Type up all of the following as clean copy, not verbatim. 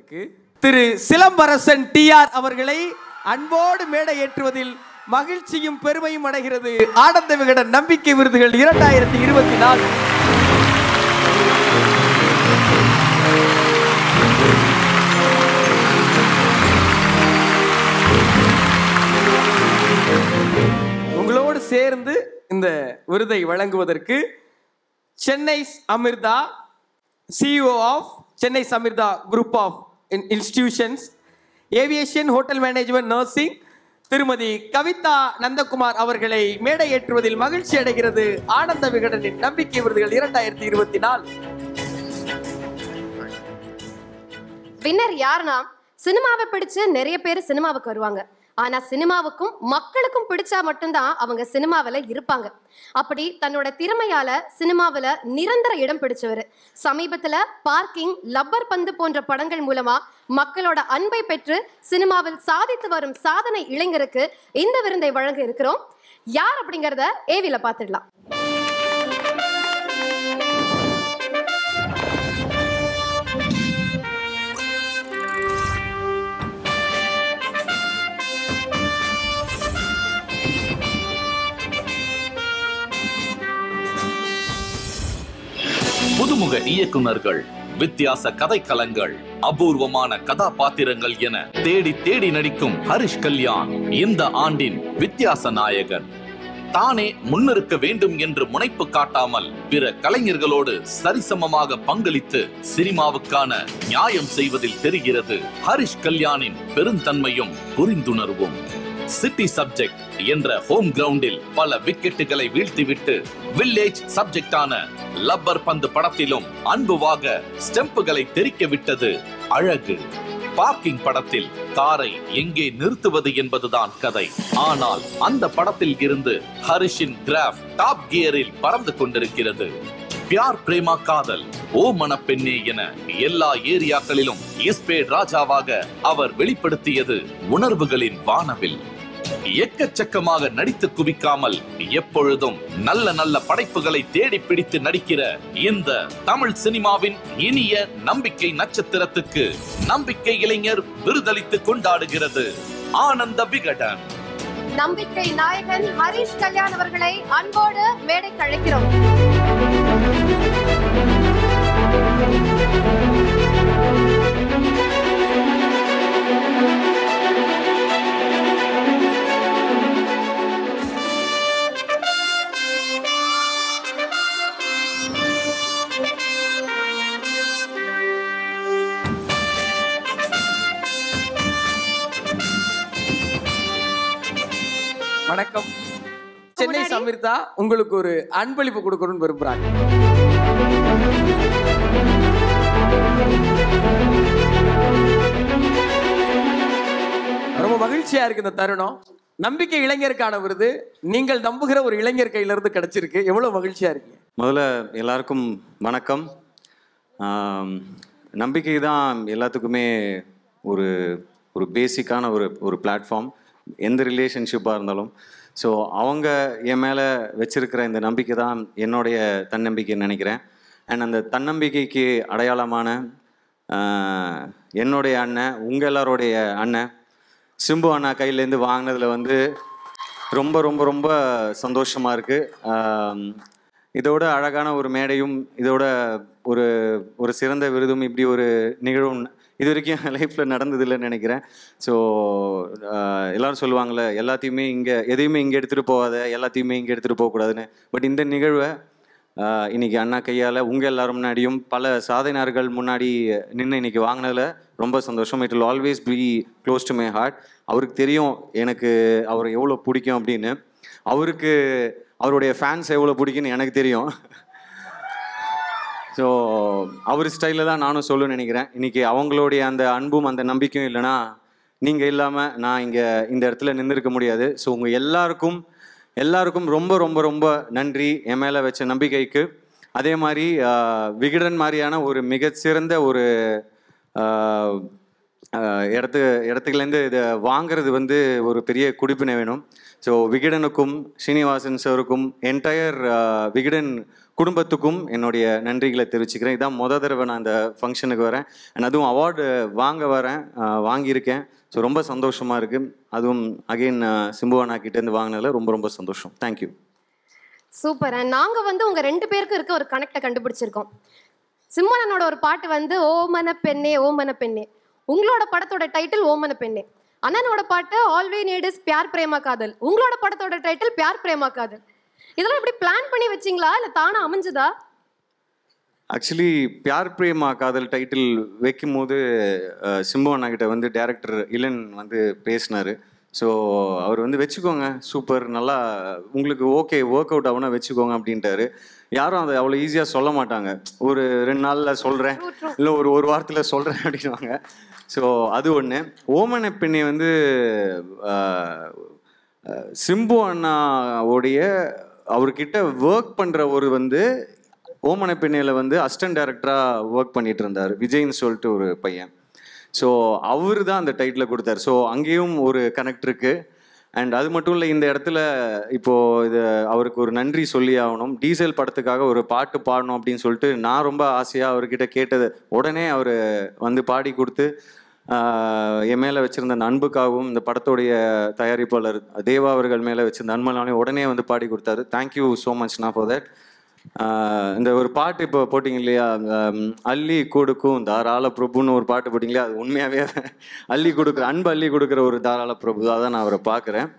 வழங்குவதற்கு திரு சிலம்பரசன் டிஆர் அவர்களை அன்போடு மேடை ஏற்றுவதில் மகிழ்ச்சியும் பெருமையும் அடைகிறது ஆனந்த விகடன் நம்பிக்கை விருதுகள் 2024. உங்களோடு சேர்ந்து இந்த விருதை வழங்குவதற்கு Chennai Amirta CEO of Chennai Amirta group of institutions aviation hotel management nursing திருமதி கவிதா நந்தகுமார் அவர்களை மேடை ஏற்றுவதில் மகிழ்ச்சி அடைகிறது ஆனந்த விகடனின் நம்பிக்கை விருதுகள் 2024. வின்னர் யாருன்னா, சினிமாவை பிடிச்சு நிறைய பேர் சினிமாவுக்கு வருவாங்க. ஆனா சினிமாவுக்கும் மக்களுக்கும் பிடிச்சா மட்டும்தான் அவங்க சினிமாவில இருப்பாங்க. அப்படி தன்னோட திறமையால சினிமாவில நிரந்தர இடம் பிடிச்சவர். சமீபத்துல பார்க்கிங், லப்பர் பந்து போன்ற படங்கள் மூலமா மக்களோட அன்பை பெற்று சினிமாவில் சாதித்து வரும் சாதனை இளைஞருக்கு இந்த விருதை வழங்க இருக்கிறோம். யார் அப்படிங்கறத ஏவில பாத்துடலாம். புதுமுக இயக்குனர்கள், வித்தியாச கதைக்களங்கள், அபூர்வமான கதாபாத்திரங்கள் என தேடி தேடி நடிக்கும் ஹரிஷ் கல்யாண் இந்த ஆண்டின் வித்தியாச நாயகன். தானே முன்னிருக்க வேண்டும் என்று முனைப்பு காட்டாமல் பிற கலைஞர்களோடு சரிசமமாக பங்களித்து சினிமாவுக்கான நியாயம் செய்வதில் தெரிகிறது ஹரிஷ் கல்யாணின் பெருந்தன்மையும் புரிந்துணர்வும். சிட்டி சப்ஜெக்ட் என்ற ஹோம் கிரவுண்டில் பல விக்கெட்டுகளை வீழ்த்திவிட்டு வில்லேஜ் சப்ஜெக்டான லப்பர் பந்து படத்திலும் அன்புவாக ஸ்டெம்புகளை தெரிக்க விட்டது அழகு. பார்க்கிங் படத்தில் காரை எங்கே நிறுத்துவது என்பதுதான் கதை. ஆனால் அந்த படத்தில் இருந்து ஹரிஷின் கிராஃப் டாப் கியரில் பறந்து கொண்டிருக்கிறது. பியார் பிரேமா காதல், ஓ மனப்பெண்ணே என எல்லா ஏரியாக்களிலும் இஸ்பேட் ராஜாவாக அவர் வெளிப்படுத்தியது உணர்வுகளின் வானவில். எக்கச்சக்கமாக நடித்து குவிக்காமல் எப்பொழுதும் நல்ல நல்ல படைப்புகளை தேடி பிடித்து நடிக்கிற இந்த தமிழ் சினிமாவின் இனிய நம்பிக்கை நட்சத்திரத்துக்கு நம்பிக்கை இளைஞர் விருதளித்து கொண்டாடுகிறது ஆனந்த விகடன். நம்பிக்கை நாயகன் ஹரிஷ் கல்யாண் அவர்களை அன்போடு மேடைக்கு அழைக்கிறோம். வணக்கம். சென்னை அமிர்தா உங்களுக்கு ஒரு அன்பளிப்பு கொடுக்கணும்னு விரும்புறாங்க. ரொம்ப மகிழ்ச்சியா இருக்கு இந்த தருணம். நம்பிக்கை இளைஞருக்கான விருது நீங்கள் நம்புகிற ஒரு இளைஞர் கையில இருந்து கிடைச்சிருக்கு. எவ்வளவு மகிழ்ச்சியா இருக்கு. முதல்ல எல்லாருக்கும் வணக்கம். நம்பிக்கை தான் எல்லாத்துக்குமே ஒரு ஒரு பேசிக்கான ஒரு பிளாட்ஃபார்ம், எந்த ரிலேஷன்ஷிப்பாக இருந்தாலும். ஸோ அவங்க என் மேலே வச்சிருக்கிற இந்த நம்பிக்கை தான் என்னுடைய தன்னம்பிக்கைன்னு நினைக்கிறேன். அண்ட் அந்த தன்னம்பிக்கைக்கு அடையாளமான என்னுடைய அண்ணன், உங்கள் எல்லாருடைய அண்ணன் சிம்பு அண்ணா கையிலேருந்து வாங்கினதில் ரொம்ப ரொம்ப ரொம்ப சந்தோஷமாக இருக்குது. இதோட அழகான ஒரு மேடையும், இதோட ஒரு ஒரு சிறந்த விருதும், இப்படி ஒரு நிகழ்வும் இது வரைக்கும் என் லைஃப்பில் நடந்ததில்லைன்னு நினைக்கிறேன். ஸோ எல்லோரும் சொல்லுவாங்கள்ல, எல்லாத்தையுமே எதையுமே இங்கே எடுத்துகிட்டு போகாத, எல்லாத்தையுமே இங்கே எடுத்துகிட்டு போகக்கூடாதுன்னு. பட் இந்த நிகழ்வை இன்றைக்கி அண்ணா கையால் உங்கள் எல்லாரும் முன்னாடியும் பல சாதனையாளர்கள் முன்னாடி நின்று இன்றைக்கி வாங்கினதில் ரொம்ப சந்தோஷம். It will always be close to my heart. அவருக்கு தெரியும் எனக்கு அவரை எவ்வளோ பிடிக்கும் அப்படின்னு. அவருக்கு அவருடைய ஃபேன்ஸ் எவ்வளோ பிடிக்குன்னு எனக்கு தெரியும். ஸோ அவர் ஸ்டைலில் தான் நானும் சொல்லணும்னு நினைக்கிறேன். இன்றைக்கி அவங்களுடைய அந்த அன்பும் அந்த நம்பிக்கையும் இல்லைன்னா நீங்கள் இல்லாமல் நான் இங்கே இந்த இடத்துல நின்றுருக்க முடியாது. ஸோ உங்கள் எல்லாருக்கும் ரொம்ப ரொம்ப ரொம்ப நன்றி என் மேலே வச்ச நம்பிக்கைக்கு. அதே மாதிரி விகடன் மாதிரியான ஒரு மிகச்சிறந்த ஒரு இடத்துலேருந்து இதை வாங்கிறது ஒரு பெரிய குடிப்பினை வேணும். ஸோ விகடனுக்கும் ஸ்ரீனிவாசன் சாருக்கும் என்டையர் விகடன் குடும்பத்துக்கும் என்னுடைய நன்றிகளை தெரிவிச்சுக்கிறேன். இதான் தடவை நான் இந்த ஃபங்க்ஷனுக்கு வரேன். அண்ட் அதுவும் அவார்டு வாங்க வரேன், வாங்கியிருக்கேன். ஸோ ரொம்ப சந்தோஷமாக இருக்குது. அதுவும் அகெயின் சிம்பு அண்ணா கிட்டேருந்து வாங்கினதில் ரொம்ப ரொம்ப சந்தோஷம். தேங்க்யூ. சூப்பர். நாங்கள் வந்து உங்கள் 2 பேருக்கும் இருக்க ஒரு கனெக்டை கண்டுபிடிச்சிருக்கோம். சிம்பு அண்ணனோட ஒரு பாட்டு வந்து ஓமன பெண்ணே ஓமன பெண்ணே, உங்களோட படத்தோட டைட்டில் ஓமன பெண்ணே. அண்ணனோட பாட்டு all we need is pyaar prema kadhal, உங்களோட படத்தோட டைட்டில் பியார் பிரேமா காதல். இதெல்லாம் எப்படி பிளான் பண்ணி வச்சிங்களா இல்லை தானா அமைஞ்சுதா? ஆக்சுவலி பியார் பிரேமா காதல் டைட்டில் வைக்கும் போது சிம்பு அண்ணா கிட்ட வந்து டைரக்டர் இளன் வந்து பேசினார். ஸோ அவர் வந்து வச்சுக்கோங்க, சூப்பர், நல்லா உங்களுக்கு ஓகே ஒர்க் அவுட் ஆகுனா வச்சுக்கோங்க அப்படின்ட்டாரு. யாரும் அதை அவ்வளோ ஈஸியாக சொல்ல மாட்டாங்க. ஒரு 2 நாளில் சொல்கிறேன், இல்லை ஒரு வாரத்தில் சொல்கிறேன் அப்படின்வாங்க. ஸோ அது ஒன்று. ஓமன பெண்ணை வந்து சிம்பு அண்ணாவுடைய அவர்கிட்ட ஒர்க் பண்ணுற ஒரு வந்து ஓமன பெண்ணையில் வந்து அசிஸ்டன்ட் டைரக்டராக ஒர்க் பண்ணிட்டு இருந்தார், விஜய்ன்னு சொல்லிட்டு ஒரு பையன். ஸோ அவர் தான் அந்த டைட்டில் கொடுத்தார். ஸோ அங்கேயும் ஒரு கனெக்ட் இருக்குது. அண்ட் அது மட்டும் இல்லை, இந்த இடத்துல இப்போது இது அவருக்கு ஒரு நன்றி சொல்லி ஆகணும். டீசல் படத்துக்காக ஒரு பாட்டு பாடணும் அப்படின்னு சொல்லிட்டு நான் ரொம்ப ஆசையாக அவர்கிட்ட கேட்டது. உடனே அவர் வந்து பாடி கொடுத்து என் மேலே வச்சுருந்த அந்த அன்புக்காகவும் இந்த படத்தோடைய தயாரிப்பாளர் தேவா அவர்கள் மேலே வச்சிருந்த அன்பனாலே உடனே வந்து பாடி கொடுத்தாரு. தேங்க்யூ ஸோ மச்ண்ணா ஃபார் தட். இந்த ஒரு பாட்டு இப்போ போட்டிங்க இல்லையா, அள்ளி கொடுக்கும் தாராள பிரபுன்னு ஒரு பாட்டு போட்டிங்களா, அது உண்மையாகவே அள்ளி கொடுக்குற அன்பு அள்ளி கொடுக்குற ஒரு தாராள பிரபு. அதான் நான் அவரை பார்க்குறேன்.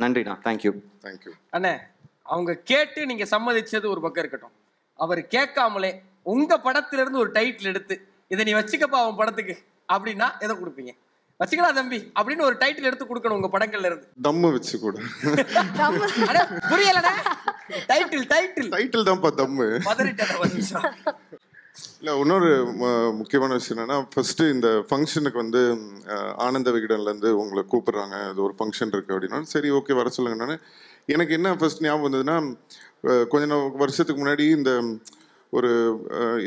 நன்றிண்ணா. தேங்க்யூ. தேங்க்யூ அண்ணே. அவங்க கேட்டு நீங்க சம்மதிச்சது ஒரு பக்கம் இருக்கட்டும், அவர் கேட்காமலே உங்க படத்துல இருந்து ஒரு டைட்டில் எடுத்து இதை நீ வச்சுக்கப்பா அவன் படத்துக்கு அப்படின்னா எதை கொடுப்பீங்க? வச்சுக்கலாம் தம்பி அப்படின்னு ஒரு டைட்டில் எடுத்து கொடுக்கணும் உங்க படங்கள்ல இருந்து. தம்மு வச்சு கூட. புரியலடா. டைட்டில் தான்ப்பா தம்மு. இல்லை, இன்னொரு முக்கியமான விஷயம் என்னன்னா, ஃபர்ஸ்ட் இந்த ஃபங்க்ஷனுக்கு வந்து ஆனந்த விகடன்லேருந்து உங்களை கூப்பிடுறாங்க, அது ஒரு ஃபங்க்ஷன் இருக்கு அப்படின்னா சரி ஓகே வர சொல்லுங்க. எனக்கு என்ன ஃபர்ஸ்ட் ஞாபகம் வந்ததுன்னா, கொஞ்ச வருஷத்துக்கு முன்னாடி இந்த ஒரு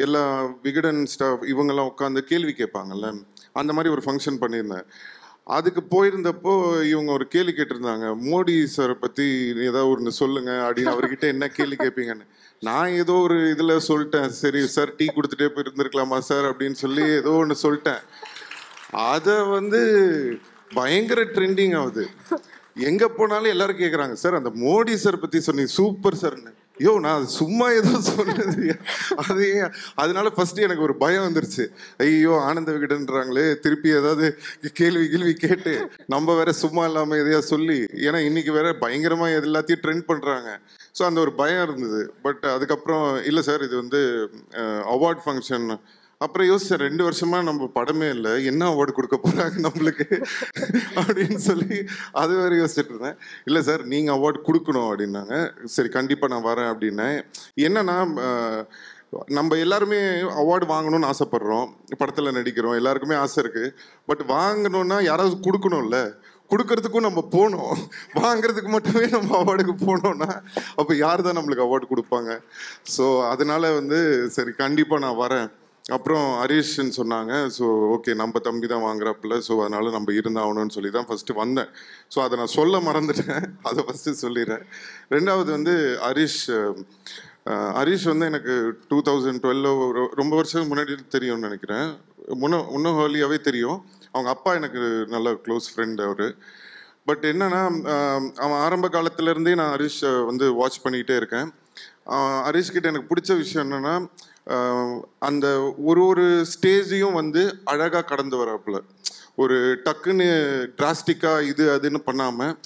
எல்லா விகடன் ஸ்டாஃப் இவங்கெல்லாம் உட்காந்து கேள்வி கேட்பாங்கல்ல, அந்த மாதிரி ஒரு ஃபங்க்ஷன் பண்ணியிருந்தேன். அதுக்கு போயிருந்தப்போ இவங்க ஒரு கேள்வி கேட்டிருந்தாங்க, மோடி சாரை பற்றி ஏதாவது ஒன்று சொல்லுங்க அப்படின்னு. அவர்கிட்ட என்ன கேள்வி கேட்பீங்கன்னு நான் ஏதோ ஒரு இதில் சொல்லிட்டேன், சரி சார் டீ கொடுத்துட்டே போய் இருந்திருக்கலாமா சார் அப்படின்னு சொல்லி ஏதோ ஒன்று சொல்லிட்டேன். அதை வந்து பயங்கர ட்ரெண்டிங் ஆகுது. எங்கே போனாலும் எல்லாரும் கேட்குறாங்க, சார் அந்த மோடி சார் பற்றி சொன்னீங்க சூப்பர் சார்ன்னு. ஐயோ நான் சும்மா ஏதோ சொன்னது. அதே அதனால ஃபர்ஸ்ட் எனக்கு ஒரு பயம் வந்துருச்சு. ஐயோ ஆனந்த விகடன்றாங்களே, திருப்பி ஏதாவது கேள்வி கேட்டு நம்ம வேற சும்மா இல்லாமல் எதையா சொல்லி, ஏன்னா இன்னைக்கு வேற பயங்கரமா எல்லாத்தையும் ட்ரெண்ட் பண்றாங்க. ஸோ அந்த ஒரு பயம் இருந்தது. பட் அதுக்கப்புறம் இல்லை சார் இது வந்து அவார்ட் ஃபங்க்ஷன். அப்புறம் யோசிச்சேன், 2 வருஷமா நம்ம படமே இல்லை, என்ன அவார்டு கொடுக்க போறாங்க நம்மளுக்கு அப்படின்னு சொல்லி அது வேற யோசிச்சுட்டு இருந்தேன். இல்லை சார் நீங்கள் அவார்டு கொடுக்கணும் அப்படின்னாங்க. சரி கண்டிப்பாக நான் வரேன் அப்படின்னேன். என்னன்னா நம்ம எல்லாருமே அவார்டு வாங்கணும்னு ஆசைப்படுறோம், படத்தில் நடிக்கிறோம், எல்லாருக்குமே ஆசை இருக்கு. பட் வாங்கணும்னா யாராவது கொடுக்கணும்ல, கொடுக்கறதுக்கும் நம்ம போனோம், வாங்குறதுக்கு மட்டுமே நம்ம அவார்டுக்கு போனோம்னா அப்போ யார் தான் நம்மளுக்கு அவார்டு கொடுப்பாங்க? ஸோ அதனால வந்து சரி கண்டிப்பாக நான் வரேன். அப்புறம் ஹரிஷ்ன்னு சொன்னாங்க. ஸோ ஓகே நம்ம தம்பி தான் வாங்குறாப்புல, ஸோ அதனால நம்ம இருந்தாகணும்னு சொல்லி தான் ஃபஸ்ட்டு வந்தேன். ஸோ அதை நான் சொல்ல மறந்துட்டேன், அதை ஃபஸ்ட்டு சொல்லிடுறேன். ரெண்டாவது வந்து ஹரிஷ் வந்து எனக்கு 2012 ரொம்ப வருஷம் முன்னாடி தெரியும்னு நினைக்கிறேன், இன்னும் ஹர்லியாகவே தெரியும். அவங்க அப்பா எனக்கு நல்ல க்ளோஸ் ஃப்ரெண்ட் அவர். பட் என்னன்னா அவன் ஆரம்ப காலத்துலேருந்தே நான் ஹரிஷ் வந்து வாட்ச் பண்ணிக்கிட்டே இருக்கேன். ஹரிஷ் கிட்ட எனக்கு பிடிச்ச விஷயம் என்னன்னா, அந்த ஒரு ஸ்டேஜையும் வந்து அழகாக கடந்து வராப்புல. ஒரு டக்குன்னு டிராஸ்டிக்காக இது அதுன்னு பண்ணாமல்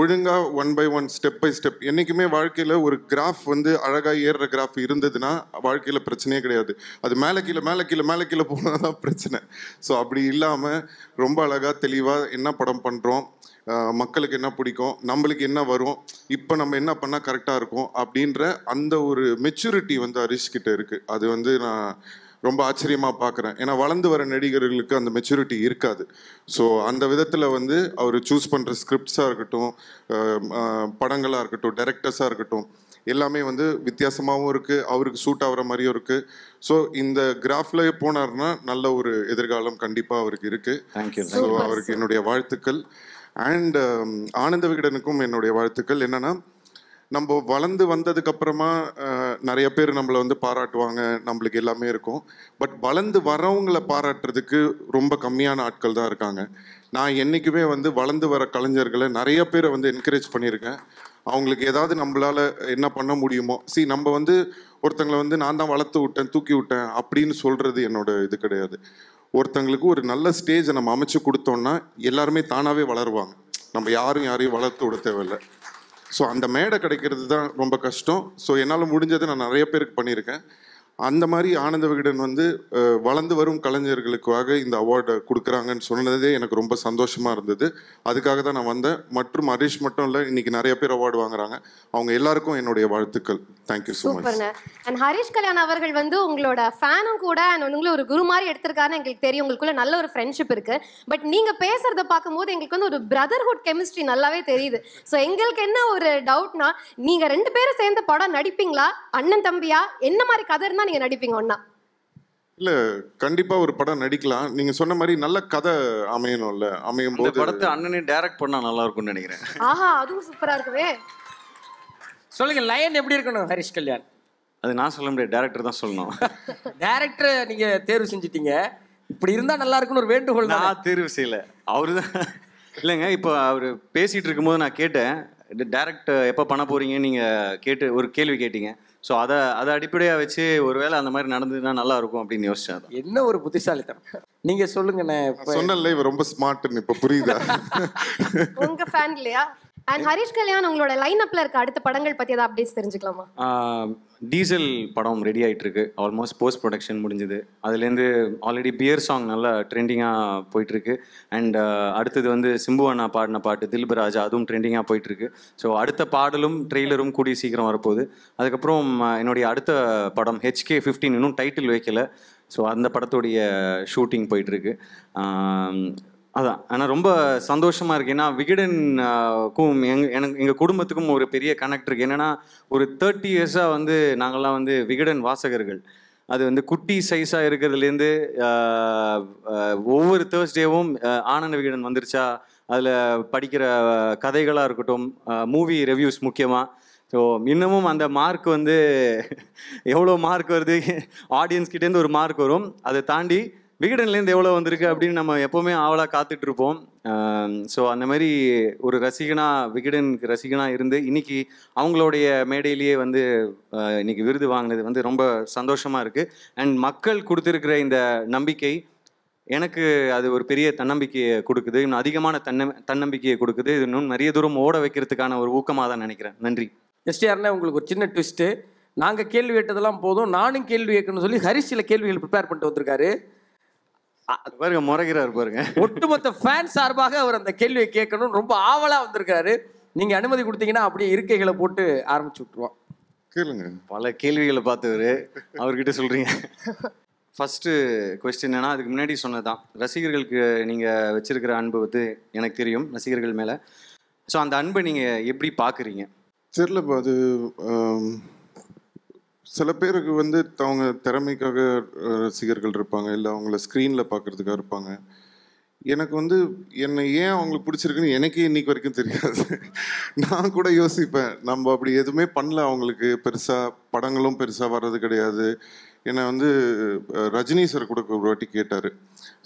ஒழுங்காக 1 by 1 ஸ்டெப் பை ஸ்டெப். என்றைக்குமே வாழ்க்கையில் ஒரு கிராஃப் வந்து அழகாக ஏறுற கிராஃப் இருந்ததுன்னா வாழ்க்கையில் பிரச்சனையே கிடையாது. அது மேலே கீழே போனால் தான் பிரச்சனை. ஸோ அப்படி இல்லாமல் ரொம்ப அழகாக தெளிவாக என்ன படம் பண்ணுறோம், மக்களுக்கு என்ன பிடிக்கும், நம்மளுக்கு என்ன வரும், இப்போ நம்ம என்ன பண்ணால் கரெக்டாக இருக்கும் அப்படின்ற அந்த ஒரு மெச்சூரிட்டி வந்து ஹரிஷ் கிட்ட இருக்குது. அது வந்து நான் ரொம்ப ஆச்சரியமாக பார்க்குறேன். ஏன்னா வளர்ந்து வர நடிகர்களுக்கு அந்த மெச்சூரிட்டி இருக்காது. ஸோ அந்த விதத்தில் வந்து அவர் சூஸ் பண்ணுற ஸ்கிரிப்ட்ஸாக இருக்கட்டும், படங்களாக இருக்கட்டும், டைரக்டர்ஸாக இருக்கட்டும், எல்லாமே வந்து வித்தியாசமாகவும் இருக்குது, அவருக்கு சூட் ஆகிற மாதிரியும் இருக்குது. ஸோ இந்த கிராஃபில் போனார்னா நல்ல ஒரு எதிர்காலம் கண்டிப்பாக அவருக்கு இருக்குது. தேங்க்யூ. ஸோ அவருக்கு என்னுடைய வாழ்த்துக்கள். அண்ட் ஆனந்த விகடனுக்கும் என்னுடைய வாழ்த்துக்கள். என்னென்னா நம்ம வளர்ந்து வந்ததுக்கு அப்புறமா நிறைய பேர் நம்மளை வந்து பாராட்டுவாங்க, நம்மளுக்கு எல்லாமே இருக்கும். பட் வளர்ந்து வரவங்களை பாராட்டுறதுக்கு ரொம்ப கம்மியான ஆட்கள் தான் இருக்காங்க. நான் என்றைக்குமே வந்து வளர்ந்து வர கலைஞர்களை நிறைய பேரை வந்து என்கரேஜ் பண்ணியிருக்கேன். அவங்களுக்கு ஏதாவது நம்மளால என்ன பண்ண முடியுமோ, நம்ம வந்து ஒருத்தங்களை வந்து நான் தான் வளர்த்து விட்டேன், தூக்கி விட்டேன் அப்படின்னு சொல்றது என்னோட இது கிடையாது. ஒருத்தங்களுக்கு ஒரு நல்ல ஸ்டேஜை நம்ம அமைச்சு கொடுத்தோம்னா எல்லாருமே தானாகவே வளருவாங்க. நம்ம யாரையும் வளர்த்து விட தேவையில்லை. ஸோ அந்த மேடை கிடைக்கிறது தான் ரொம்ப கஷ்டம். ஸோ என்னால் முடிஞ்சதை நான் நிறைய பேருக்கு பண்ணியிருக்கேன். அந்த மாதிரி ஆனந்த விகடன் வந்து வளர்ந்து வரும் கலைஞர்களுக்காக இந்த அவார்டை கொடுக்குறாங்கன்னு சொன்னதே எனக்கு ரொம்ப சந்தோஷமாக இருந்தது. அதுக்காக தான் நான் வந்தேன். மற்றும் ஹரிஷ் மட்டும் இல்லை, இன்னைக்கு நிறைய பேர் அவார்டு வாங்குறாங்க. அவங்க எல்லாருக்கும் என்னுடைய வாழ்த்துக்கள். Thank you so much. And Harish Kalyan அவர்கள் வந்து உங்களோட ஃபேனும் கூட அண்ட் உங்களை ஒரு குரு மாதிரி எடுத்திருக்காருன்னு எங்களுக்கு தெரியும். உங்களுக்குள்ள நல்ல ஒரு ஃப்ரெண்ட்ஷிப் இருக்கு. பட் நீங்க பேசுறத பார்க்கும்போது எங்களுக்கு வந்து ஒரு பிரதர்ஹுட் கெமிஸ்ட்ரி நல்லாவே தெரியுது. ஸோ எங்களுக்கு என்ன ஒரு டவுட்னா, நீங்க 2 பேரும் சேர்ந்து படம் நடிப்பீங்களா, அண்ணன் தம்பியா, என்ன மாதிரி கதை இருந்தா நீங்க நடிப்பீங்க ஒண்ணா? இல்ல, கண்டிப்பா ஒரு படம் நடிக்கலாம். நீங்க சொன்ன மாதிரி நல்ல கதை அமையணும்ல. அமையும் போது படத்தை அண்ணனே டைரக்ட் பண்ணா நல்லா இருக்கும்னு நினைக்கிறேன். ஆஹா, அதுவும் சூப்பரா இருக்குவே. சொல்லுங்க, லைன் எப்படி இருக்கணும் ஹரிஷ் கல்யாண்? அது நான் சொல்ல முடியாது, டைரக்டர் தான் சொல்லணும். டைரக்டர் நீங்க தேர்வு செஞ்சிட்டீங்க, இப்படி இருந்தா நல்லா இருக்குன்னு ஒரு வேண்டுகோள். நான் தேர்வு செய்யல, அவரு தான். இல்லைங்க, இப்போ அவர் பேசிட்டு இருக்கும்போது நான் கேட்டேன், டைரக்ட் எப்போ பண்ண போறீங்க நீங்க கேட்டு ஒரு கேள்வி கேட்டீங்க. ஸோ அதை அடிப்படையாக வச்சு ஒருவேளை அந்த மாதிரி நடந்ததுன்னா நல்லா இருக்கும் அப்படின்னு யோசிச்சேன். என்ன ஒரு புத்திசாலித்தனம். நீங்க சொல்லுங்கண்ணே. சொன்னல இவ ரொம்ப ஸ்மார்ட்னு இப்ப புரியுதா? உங்க ஃபேன் இல்லையா? அண்ட் ஹரிஷ் கல்யாண் உங்களோட லைன் அப்ல இருக்க அடுத்த படங்கள் பத்தி ஏதாவது அப்டேட்ஸ் தெரிஞ்சுக்கலாமா? டீசல் படம் ரெடி ஆகிட்டு இருக்கு. ஆல்மோஸ்ட் போஸ்ட் ப்ரொடக்ஷன் முடிஞ்சுது. அதுலேருந்து ஆல்ரெடி பியர் சாங் நல்லா ட்ரெண்டிங்காக போயிட்டுருக்கு. அண்ட் அடுத்தது வந்து சிம்பு அண்ணா பாடின பாட்டு திலீப் ராஜா, அதுவும் ட்ரெண்டிங்காக போயிட்டுருக்கு. ஸோ அடுத்த பாடலும் ட்ரெய்லரும் கூடிய சீக்கிரம் வரப்போகுது. அதுக்கப்புறம் என்னுடைய அடுத்த படம் HK15 இன்னும் டைட்டில் வைக்கல. ஸோ அந்த படத்துடைய ஷூட்டிங் போயிட்டுருக்கு. அதான், ஆனால் ரொம்ப சந்தோஷமாக இருக்குது. ஏன்னா விகடனுக்கும் எங்கள் குடும்பத்துக்கும் ஒரு பெரிய கனெக்ட் இருக்குது. என்னென்னா ஒரு 30 இயர்ஸாக வந்து நாங்கள்லாம் வந்து விகடன் வாசகர்கள். அது வந்து குட்டி சைஸாக இருக்கிறதுலேருந்து ஒவ்வொரு தேர்ஸ்டேவும் ஆனந்த விகடன் வந்துருச்சா, அதில் படிக்கிற கதைகளாக இருக்கட்டும், மூவி ரிவ்யூஸ் முக்கியமாக. ஸோ இன்னமும் அந்த மார்க் வந்து எவ்வளோ மார்க் வருது, ஆடியன்ஸ்கிட்டேருந்து ஒரு மார்க் வரும், அதை தாண்டி விகடன்லேருந்து எவ்வளோ வந்திருக்கு அப்படின்னு நம்ம எப்போவுமே ஆவலாக காத்துட்ருப்போம். ஸோ அந்த மாதிரி ஒரு விகடனுக்கு ரசிகனாக இருந்து இன்னைக்கு அவங்களுடைய மேடையிலேயே வந்து இன்னைக்கு விருது வாங்கினது வந்து ரொம்ப சந்தோஷமாக இருக்குது. அண்ட் மக்கள் கொடுத்துருக்கிற இந்த நம்பிக்கை எனக்கு அது ஒரு பெரிய தன்னம்பிக்கையை கொடுக்குது. இன்னும் அதிகமான தன்னம்பிக்கையை கொடுக்குது. இது இன்னும் நிறைய தூரம் ஓட வைக்கிறதுக்கான ஒரு ஊக்கமாக தான் நினைக்கிறேன். நன்றி. எஸ்டிஆர்னா உங்களுக்கு ஒரு சின்ன ட்விஸ்ட்டு. நாங்கள் கேள்வி கேட்டதெல்லாம் போதும், நானும் கேள்வி கேட்கணும்னு சொல்லி ஹரிஷ் சில கேள்விகள் ப்ரிப்பேர் பண்ணிட்டு வந்திருக்காரு. பாருங்க, முறைகிறார் பாருங்க. ஒட்டுமொத்த ஃபேன் சார்பாக அவர் அந்த கேள்வியை கேட்கணும்னு ரொம்ப ஆவலா வந்திருக்காரு. நீங்க அனுமதி கொடுத்தீங்கன்னா அப்படியே இருக்கைகளை போட்டு ஆரம்பிச்சு விட்டுருவோம். கேளுங்க. பல கேள்விகளை பார்த்தவர் அவர்கிட்ட சொல்றீங்க. ஃபர்ஸ்ட் கொஸ்டின் என்னன்னா, அதுக்கு முன்னாடி சொன்னதான், ரசிகர்களுக்கு நீங்க வச்சிருக்கிற அன்பு வந்து எனக்கு தெரியும், ரசிகர்கள் மேல. ஸோ அந்த அன்பை நீங்க எப்படி பாக்குறீங்க? தெரியலப்பா, அது சில பேருக்கு வந்து அவங்க திறமைக்காக ரசிகர்கள் இருப்பாங்க, இல்லை அவங்கள ஸ்க்ரீனில் பார்க்குறதுக்காக இருப்பாங்க. எனக்கு வந்து என்னை ஏன் அவங்களுக்கு பிடிச்சிருக்குன்னு எனக்கே இன்னைக்கு வரைக்கும் தெரியாது. நான் கூட யோசிப்பேன், நம்ம அப்படி எதுவுமே பண்ணல அவங்களுக்கு. பெருசாக படங்களும் பெருசாக வர்றது கிடையாது. என்னை வந்து ரஜினி சார் கூட ஒரு வாட்டி கேட்டார்,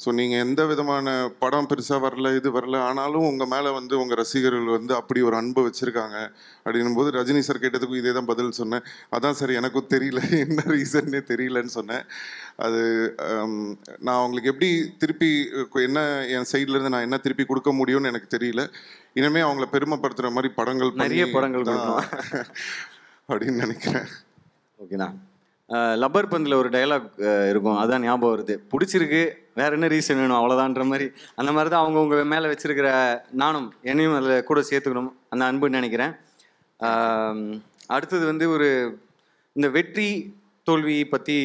ஸோ நீங்கள் எந்த விதமான படம் பெருசாக வரல, இது வரல, ஆனாலும் உங்கள் மேலே வந்து உங்கள் ரசிகர்கள் வந்து அப்படி ஒரு அன்பு வச்சுருக்காங்க அப்படின்னும் போது ரஜினி சார் கேட்டதுக்கும் இதே தான் பதில் சொன்னேன். அதான் சார் எனக்கும் தெரியல, என்ன ரீசன்னே தெரியலன்னு சொன்னேன். அது நான் அவங்களுக்கு எப்படி திருப்பி என்ன என் சைட்லேருந்து நான் என்ன திருப்பி கொடுக்க முடியும்னு எனக்கு தெரியல. இனிமேல் அவங்கள பெருமைப்படுத்துகிற மாதிரி படங்கள், நிறைய படங்கள் தான் அப்படின்னு நினைக்கிறேன். ஓகேண்ணா. லப்பர் பந்தில் ஒரு டைலாக் இருக்கும், அதான் ஞாபகம் வருது. பிடிச்சிருக்கு, வேற என்ன ரீசன் வேணும், அவ்வளோதான்ற மாதிரி. அந்த மாதிரி தான் அவங்கவுங்க மேலே வச்சிருக்கிற நானும் என்னையும் அதில் கூட சேர்த்துக்கணும், அந்த அன்புன்னு நினைக்கிறேன். அடுத்தது வந்து இந்த வெற்றி தோல்வி பற்றி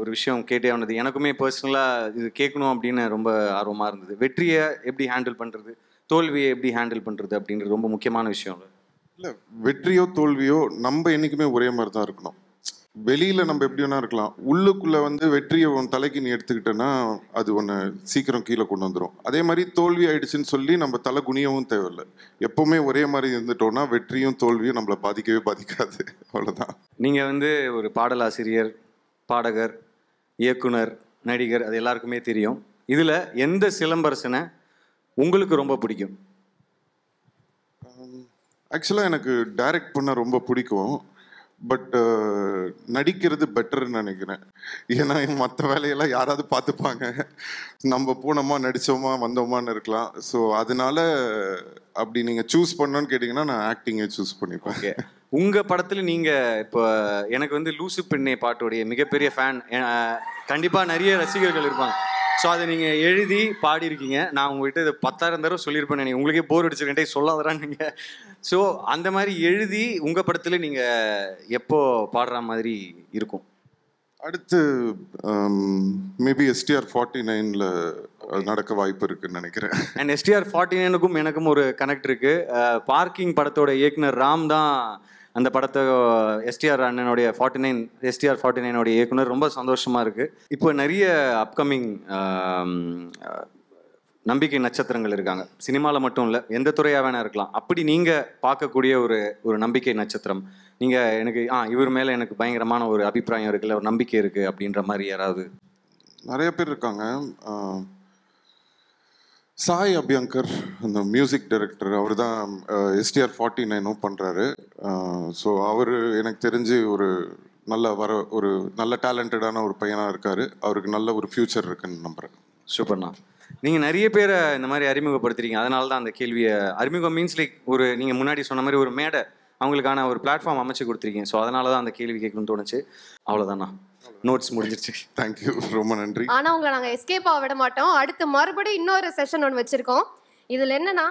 ஒரு விஷயம் கேட்டே ஆனது. எனக்குமே பர்சனலாக இது கேட்கணும் அப்படின்னு ரொம்ப ஆர்வமாக இருந்தது. வெற்றியை எப்படி ஹேண்டில் பண்ணுறது, தோல்வியை எப்படி ஹேண்டில் பண்ணுறது அப்படின்றது ரொம்ப முக்கியமான விஷயம். இல்லை, வெற்றியோ தோல்வியோ நம்ம என்றைக்குமே ஒரே மாதிரி தான் இருக்கணும். வெளியில நம்ம எப்படி வேணா இருக்கலாம், உள்ளுக்குள்ள வந்து வெற்றியை உன் தலைக்கு நீ எடுத்துக்கிட்டேன்னா அது ஒன்று சீக்கிரம் கீழே கொண்டு வந்துடும். அதே மாதிரி தோல்வி ஆயிடுச்சுன்னு சொல்லி நம்ம தலை குனியவும் தேவையில்லை. எப்பவுமே ஒரே மாதிரி இருந்துட்டோம்னா வெற்றியும் தோல்வியும் நம்மளை பாதிக்கவே பாதிக்காது. அவ்வளோதான். நீங்கள் வந்து ஒரு பாடலாசிரியர், பாடகர், இயக்குனர், நடிகர், அது எல்லாருக்குமே தெரியும். இதில் எந்த சிலம்பரசனை உங்களுக்கு ரொம்ப பிடிக்கும்? ஆக்சுவலாக எனக்கு டைரக்ட் பண்ண ரொம்ப பிடிக்கும். பட் நடிக்கிறது பெட்டர்ன்னு நினைக்கிறேன். ஏன்னா மற்ற வேலையெல்லாம் யாராவது பார்த்துப்பாங்க, நம்ம போனோமா நடித்தோமா வந்தோமான்னு இருக்கலாம். ஸோ அதனால அப்படி நீங்கள் சூஸ் பண்ணோன்னு கேட்டிங்கன்னா நான் ஆக்டிங்கை சூஸ் பண்ணிப்பேன். ஓகே, உங்கள் படத்தில் நீங்கள் இப்போ எனக்கு வந்து லூசு பெண்ணே பாட்டுடைய மிகப்பெரிய ஃபேன், கண்டிப்பாக நிறைய ரசிகர்கள் இருப்பாங்க. ஸோ அதை நீங்கள் எழுதி பாடியிருக்கீங்க. நான் உங்கள்கிட்ட இதை 10,000 தடவை சொல்லியிருப்பேன். நீங்கள் உங்களுக்கே போர் அடிச்சிருக்கேன் சொல்லாதரான்னு நீங்கள். ஸோ அந்த மாதிரி எழுதி உங்கள் படத்தில் நீங்கள் எப்போ பாடுற மாதிரி இருக்கும்? அடுத்து மேபி STR 49ல் நடக்க வாய்ப்பு இருக்குன்னு நினைக்கிறேன். அண்ட் STR 49க்கும் எனக்கும் ஒரு கனெக்ட் இருக்கு. பார்க்கிங் படத்தோட இயக்குனர் ராம் தான் அந்த படத்தை STR அண்ணனுடைய 49 STR 49 இயக்குனர். ரொம்ப சந்தோஷமா இருக்கு. இப்போ நிறைய அப்கமிங் நம்பிக்கை நட்சத்திரங்கள் இருக்காங்க. சினிமாவில் மட்டும் இல்லை, எந்த துறையாக வேணா இருக்கலாம். அப்படி நீங்கள் பார்க்கக்கூடிய ஒரு நம்பிக்கை நட்சத்திரம், நீங்கள் எனக்கு இவர் மேலே எனக்கு பயங்கரமான ஒரு அபிப்பிராயம் இருக்குல்ல, ஒரு நம்பிக்கை இருக்குது அப்படின்ற மாதிரி யாராவது? நிறைய பேர் இருக்காங்க. சாய் அபியங்கர், அந்த மியூசிக் டைரக்டர், அவர் தான் STR 49ம் பண்ணுறாரு. ஸோ அவர் எனக்கு தெரிஞ்சு ஒரு நல்ல டேலண்டடான ஒரு பையனாக இருக்கார். அவருக்கு நல்ல ஒரு ஃப்யூச்சர் இருக்குன்னு நம்புகிறேன். சூப்பர்ண்ணா. நீங்கள் நிறைய பேரை இந்த மாதிரி அறிமுகப்படுத்துறீங்க. அதனால தான் அந்த கேள்வியை, அறிமுகம் மீன்ஸ் லைக் ஒரு நீங்கள் முன்னாடி சொன்ன மாதிரி ஒரு மேடை, அவங்களுக்கான ஒரு பிளாட்ஃபார்ம் அமைச்சு கொடுத்துருக்கீங்க. ஸோ அதனால தான் அந்த கேள்வி கேட்கணும்னு தோணுச்சு. அவ்வளோதாண்ணா, நோட்ஸ் முடிஞ்சிருச்சு. தேங்க்யூ, ரொம்ப நன்றி. ஆனால் உங்களை நாங்கள் எஸ்கேப் ஆக விட மாட்டோம். அடுத்து மறுபடியும் இன்னொரு செஷன் ஒன்று வச்சுருக்கோம். இதில் என்னன்னா,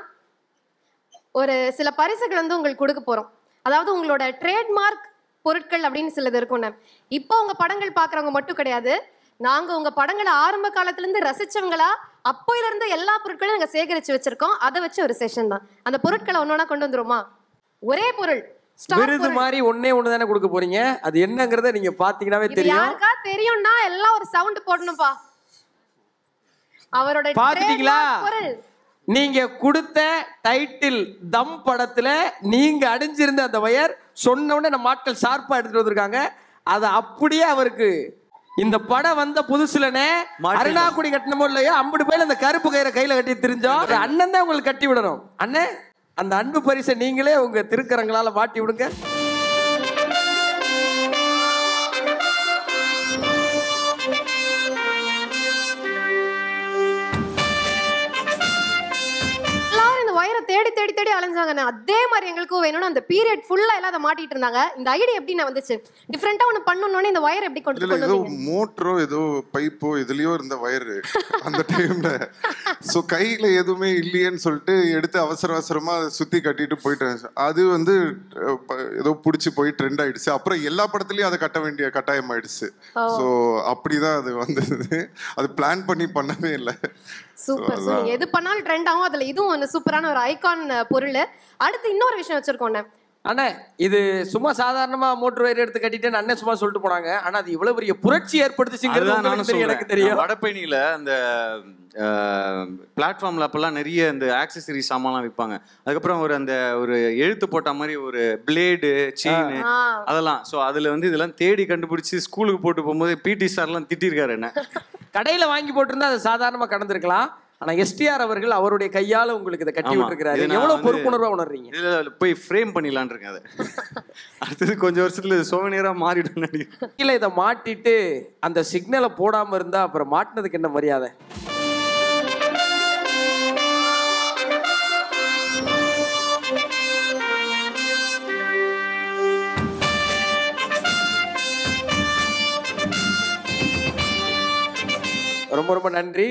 ஒரு சில பரிசுகள் வந்து உங்களுக்கு கொடுக்க போகிறோம். அதாவது உங்களோட ட்ரேட்மார்க் பொருட்கள் அப்படின்னு சிலது இருக்கும்ண்ணே. இப்போ உங்கள் படங்கள் பார்க்குறவங்க மட்டும் கிடையாது, நாங்கள் உங்கள் படங்களை ஆரம்ப காலத்துலேருந்து ரசித்தவங்களா அப்போயிலேருந்து எல்லா பொருட்களையும் நாங்கள் சேகரித்து வச்சுருக்கோம். அதை வச்சு ஒரு செஷன் தான். அந்த பொருட்களை ஒன்று ஒன்றா கொண்டு வந்துருமா? ஒரே பொருள் விருது மாதிரி ஒன்னே ஒன்று தானே கொடுக்க போறீங்க. அது என்னங்கிறத நீங்க பாத்தீங்கன்னாவே தெரியும். யாருக்கா தெரியும்னா எல்லாம் ஒரு சவுண்ட் போடணும்பா. அவரோட பாத்துட்டீங்களா? நீங்க கொடுத்த டைட்டில் தம் படத்துல நீங்க அடைஞ்சிருந்த அந்த வயர் சொன்ன உடனே நம்ம ஆட்கள் ஷார்ப்பா எடுத்துட்டு வந்திருக்காங்க. அதை அப்படியே அவருக்கு இந்த படம் வந்த புதுசுலனே அருணாக்குடி கட்டணமோ இல்லையோ 50 பேர் அந்த கருப்பு கயிறை கையில கட்டி தெரிஞ்சோம். அண்ணன் தான் உங்களுக்கு கட்டி விடணும். அண்ணன், அந்த அன்பு பரிசை நீங்களே உங்க திருக்கரங்களால மாட்டி விடுங்க. தேடி தேடி தேடி அலைஞ்சாங்க. அதே மாதிரி எங்களுக்கும் வேணும்னு அந்த பீரியட் ஃபுல்லா எல்லாம் அதை மாட்டிட்டு இருந்தாங்க. இந்த ஐடியா எப்படி நான் வந்துச்சு? டிஃபரெண்டா ஒன்னு பண்ணனும்னே இந்த வயர் எப்படி கொண்டு வந்தீங்க? ஏதோ மோட்டரோ ஏதோ பைப்போ எதுலயோ இருந்த வயர் அந்த டைம்ல. சோ கையில எதுவுமே இல்லையேன்னு சொல்லிட்டு எடுத்து அவசர அவசரமா சுத்தி கட்டிட்டு போயிட்டேன். அது வந்து ஏதோ புடிச்சு போய் ட்ரெண்ட் ஆயிடுச்சு. அப்புறம் எல்லா படத்துலயும் அதை கட்ட வேண்டிய கட்டாயம் ஆயிடுச்சு. சோ அப்படிதான் அது வந்தது. அது பிளான் பண்ணி பண்ணவே இல்லை. சூப்பர். சோ நீங்க எது பண்ணாலும் ட்ரெண்ட் ஆகும். அதுல இதுவும் ஒரு சூப்பரான ஒரு ஐகான் பொருள். அடுத்து இன்னொரு விஷயம் வச்சிருக்கோம் அண்ணே. இது சும்மா சாதாரணமா மோட்டர் வயர் எடுத்து கட்டிட்டு அண்ணன் சும்மா சொல்லிட்டு போனாங்க. ஆனா அது இவ்வளவு பெரிய புரட்சி ஏற்படுத்துச்சுங்கிறது எனக்கு தெரியும். வடபழனியில அந்த பிளாட்ஃபார்ம்ல அப்பெல்லாம் நிறைய இந்த ஆக்சசரி சாமான்லாம் விற்பாங்க. அதுக்கப்புறம் ஒரு எழுத்து போட்ட மாதிரி ஒரு பிளேடு, செயின், அதெல்லாம். ஸோ அதுல வந்து இதெல்லாம் தேடி கண்டுபிடிச்சு ஸ்கூலுக்கு போட்டு போகும்போது PT சார்லாம் திட்டிருக்காரு என்ன. கடையில வாங்கி போட்டிருந்தா அது சாதாரணமா கடந்திருக்கலாம். ஆனா STR அவர்கள் அவருடைய கையால உங்களுக்கு இதை கட்டி விட்டுருக்காரு. எவ்வளவு பொறுப்புணர்வா உணர்றீங்க. இதுல போய் ஃப்ரேம் பண்ணிடலான் இருக்கேன். அதை அடுத்தது கொஞ்சம் வருஷத்துல சோவனியரா மாறிடும். கீழே இதை மாட்டிட்டு அந்த சிக்னலை போடாம இருந்தா அப்புறம் மாட்டினதுக்கு என்ன மரியாதை? ரொம்ப ரொம்ப நன்றி.